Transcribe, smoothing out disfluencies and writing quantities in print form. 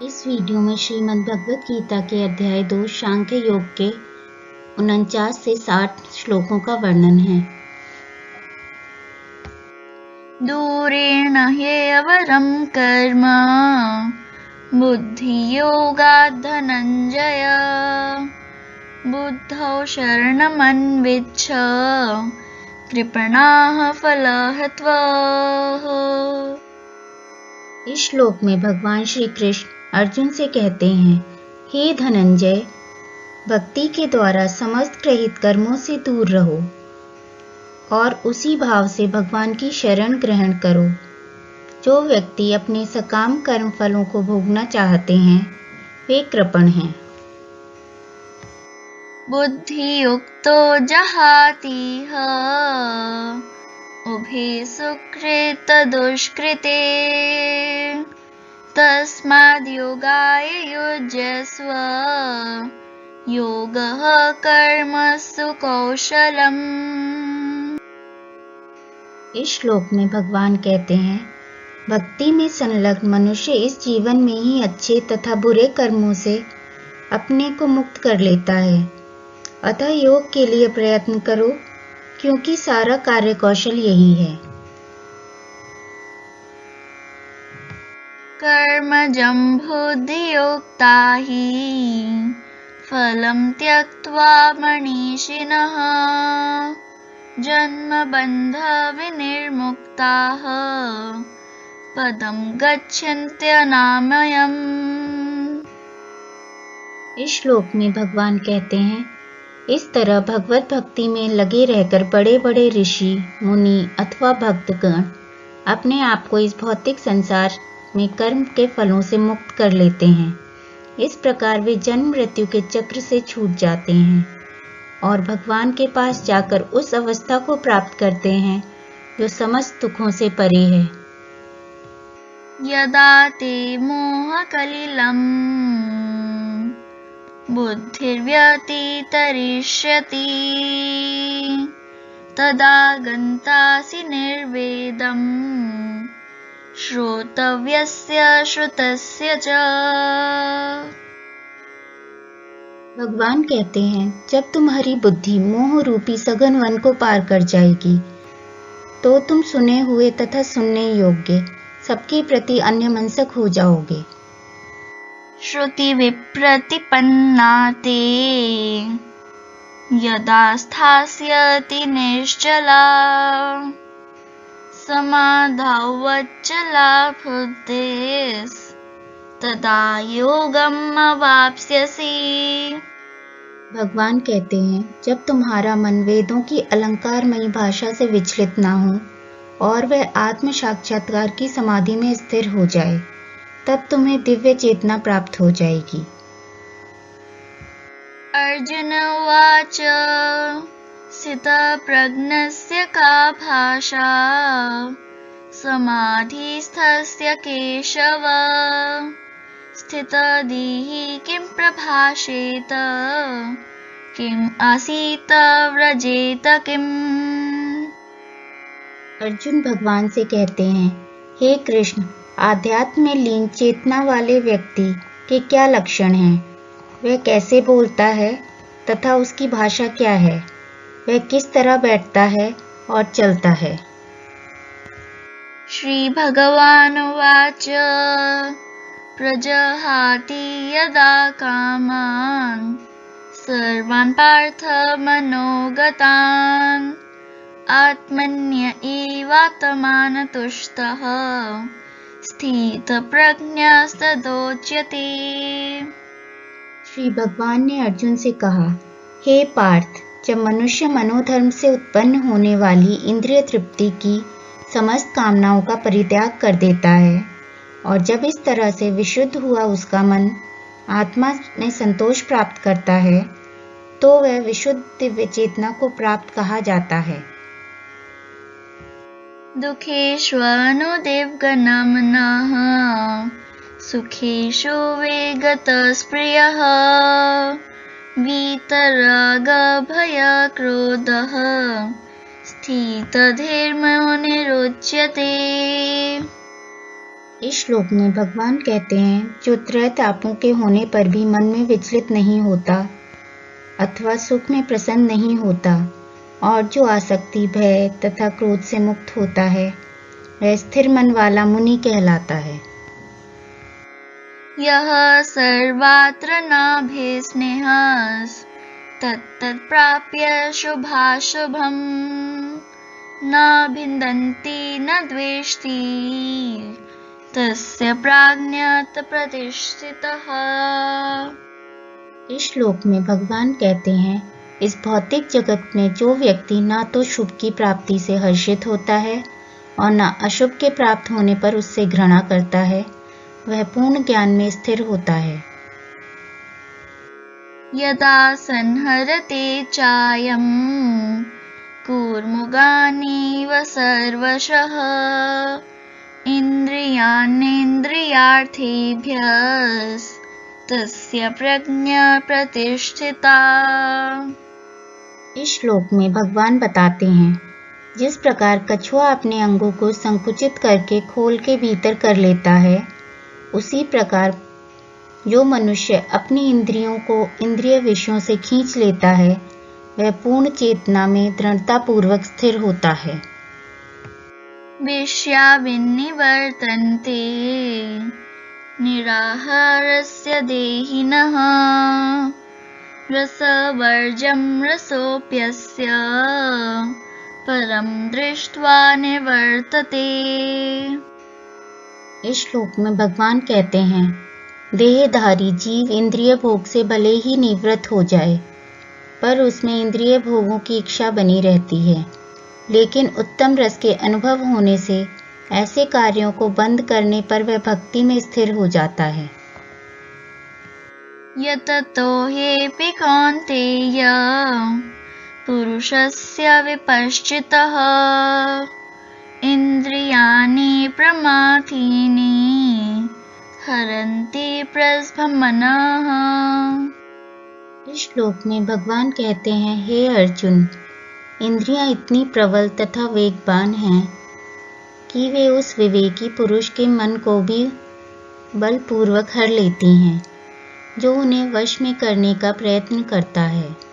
इस वीडियो में श्रीमद् भगवद गीता के अध्याय 2 सांख्य योग के 49 से 60 श्लोकों का वर्णन है। दूरेण ह्यवरं कर्म बुद्धियोगात् धनञ्जय बुद्धौ शरणमन्विच्छ कृपणाः फलहत्वः। इस श्लोक में भगवान श्री कृष्ण अर्जुन से कहते हैं, हे धनंजय, भक्ति के द्वारा समस्त गृहीत कर्मों से दूर रहो और उसी भाव से भगवान की शरण ग्रहण करो। जो व्यक्ति अपने सकाम कर्म फलों को भोगना चाहते हैं वे कृपण हैं। बुद्धियुक्तो जहातीह उभे सुकृत दुष्कृते तस्माद् योगाय युज्यस्व योगः कर्मसु कौशलम्। इस श्लोक में भगवान कहते हैं, भक्ति में संलग्न मनुष्य इस जीवन में ही अच्छे तथा बुरे कर्मों से अपने को मुक्त कर लेता है। अतः योग के लिए प्रयत्न करो, क्योंकि सारा कार्य कौशल यही है। कर्मजं बुद्धियुक्ता हि फलं त्यक्त्वा मनीषिणः जन्मबन्ध विनिर्मुक्ताः पदं गच्छन्त्यनामयम्। इस श्लोक में भगवान कहते हैं, इस तरह भगवत भक्ति में लगे रहकर बड़े बड़े ऋषि, मुनि अथवा भक्तगण अपने आप को इस भौतिक संसार में कर्म के फलों से मुक्त कर लेते हैं। इस प्रकार वे जन्म मृत्यु के चक्र से छूट जाते हैं और भगवान के पास जाकर उस अवस्था को प्राप्त करते हैं जो समस्त दुखों से परे है। यदा ते मोहकलिलं बुद्धिर्व्यतितरिष्यति तदा गन्तासि निर्वेदम् श्रोतव्यस्य श्रुतस्य च। भगवान कहते हैं, जब तुम्हारी बुद्धि मोह रूपी सघन वन को पार कर जाएगी तो तुम सुने हुए तथा सुनने योग्य सबके प्रति अन्यमनस्क हो जाओगे। श्रुति विप्रतिपन्ना ते यदा स्थास्यति निश्चला समाधावच्चला बुद्धिस् तदा योगम् अवाप्स्यसि। भगवान कहते हैं, जब तुम्हारा मन वेदों की अलंकारमयी भाषा से विचलित ना हो और वह आत्म साक्षात्कार की समाधि में स्थिर हो जाए, तब तुम्हें दिव्य चेतना प्राप्त हो जाएगी। अर्जुन उवाच स्थितप्रज्ञस्य का भाषा समाधिस्थस्य केशव स्थितधीः किं प्रभाषेत किम् आसीत व्रजेत किम्। अर्जुन भगवान से कहते हैं, हे कृष्ण, आध्यात्म में लीन चेतना वाले व्यक्ति के क्या लक्षण हैं? वह कैसे बोलता है तथा उसकी भाषा क्या है? वह किस तरह बैठता है और चलता है? श्री भगवानुवाच प्रजहाति यदा कामान् सर्वान् पार्थ मनोगतान् आत्मन्य एवात्मानं तुष्टः स्थितप्रज्ञस्तदोच्यते। श्री भगवान ने अर्जुन से कहा, हे पार्थ, जब मनुष्य मनोधर्म से उत्पन्न होने वाली इंद्रिय तृप्ति की समस्त कामनाओं का परित्याग कर देता है और जब इस तरह से विशुद्ध हुआ उसका मन आत्मा में संतोष प्राप्त करता है, तो वह विशुद्ध दिव्य चेतना को प्राप्त कहा जाता है। दुःखेष्वनुदिग्गनमनः सुखेषु विगतस्पृहः वीतरागभयक्रोधः स्थितधीर्मुनिरुच्यते। इस श्लोक में भगवान कहते हैं, जो त्रय तापों के होने पर भी मन में विचलित नहीं होता अथवा सुख में प्रसन्न नहीं होता और जो आसक्ति, भय तथा क्रोध से मुक्त होता है, वह स्थिर मन वाला मुनि कहलाता है। यः सर्वत्र नाभिस्नेहः तत्तत् प्राप्य शुभाशुभम् न भिन्दन्ति न द्वेष्टि तस्य प्राज्ञात प्रतिष्ठितः। इस श्लोक में भगवान कहते हैं, इस भौतिक जगत में जो व्यक्ति ना तो शुभ की प्राप्ति से हर्षित होता है और न अशुभ के प्राप्त होने पर उससे घृणा करता है, वह पूर्ण ज्ञान में स्थिर होता है। यदा संहरते चायं कूर्मुगानीव सर्वशः इन्द्रियाणेन्द्रियार्थेभ्यस्तस्य प्रज्ञा प्रतिष्ठिता। इस श्लोक में भगवान बताते हैं, जिस प्रकार कछुआ अपने अंगों को संकुचित करके खोल के भीतर कर लेता है, उसी प्रकार जो मनुष्य अपनी इंद्रियों को इंद्रिय विषयों से खींच लेता है, वह पूर्ण चेतना में दृढ़तापूर्वक स्थिर होता है। विषया विनिवर्तन्ते निराहारस्य देहिनः रसवर्जं रसोऽप्यस्य परं दृष्ट्वा निवर्तते। इस श्लोक में भगवान कहते हैं, देहधारी जीव इंद्रिय भोग से भले ही निवृत्त हो जाए, पर उसमें इंद्रिय भोगों की इच्छा बनी रहती है। लेकिन उत्तम रस के अनुभव होने से ऐसे कार्यों को बंद करने पर वह भक्ति में स्थिर हो जाता है। यततो ह्येऽपि कौन्तेय पुरुषस्य विपश्चितः इन्द्रियाणि प्रमाथीनि हरन्ति प्रस्भमनः। इस श्लोक में भगवान कहते हैं, हे अर्जुन, इंद्रियां इतनी प्रबल तथा वेगवान हैं कि वे उस विवेकी पुरुष के मन को भी बलपूर्वक हर लेती हैं, जो उन्हें वश में करने का प्रयत्न करता है।